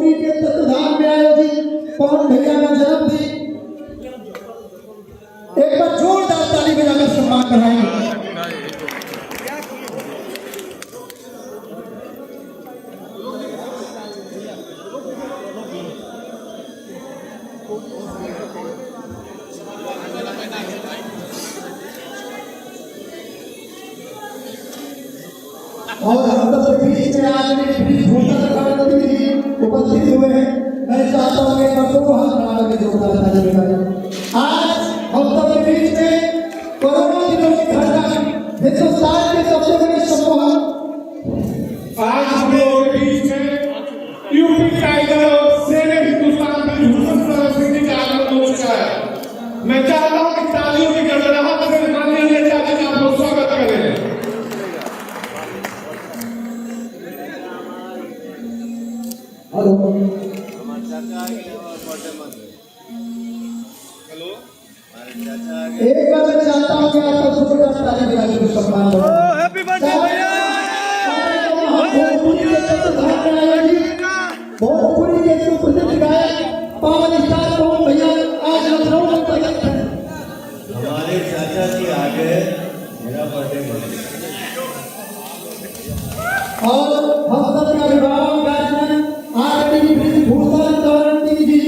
भोजपुरी के तत्वधान में आयोजित पवन भैया का जन्मदिन, एक बार जोरदार ताली बजाकर सम्मान कराएंगे। और हम सब के बीच में आज मेरी भूषण करवती जी उपस्थित हुए हैं। मैं चाहता हूँ कि आप लोग हाथ बढ़ा के जोरदार ताली बजाएं। आज हम सब के बीच में कोरोना दिनों की घटना, हिंदुस्तान के सबसे बड़े समूह, आज हम लोगों के बीच में यूपी टाइगर और शेर हिंदुस्तान में भूषण सरस्वती का आगमन हो चुका है। मैं चाहता हूँ कि तालियों की गड़गड़ाहट से माननीय नेता जी का आप लोग स्वागत करें। हेलो, एक बार मैं चाहता हूँ कि आप सब जोरदार ताली बजाकर सम्मान करें। हैप्पी बर्थडे भैया। भोजपुरी के सुप्रसिद्ध गायक पवन स्टार पवन भैया आज लखनऊ में उपस्थित हैं। हमारे चाचा जी आ गए, मेरा बर्थडे मनाए। और हम सब के अभिभावक गार्जियन आदरणीय भूषण सरस्वती जी,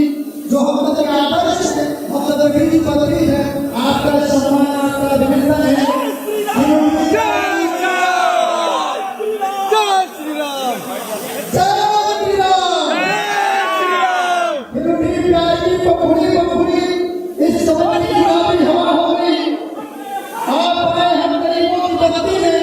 जो हम सब के आदर्श हैं, हम सब के पत्नी है, आपका सम्मान, आपका अभिनंदन है। इस समय की चुनावी हवा हो गई, आप आए हम गरीबों की बस्ती में।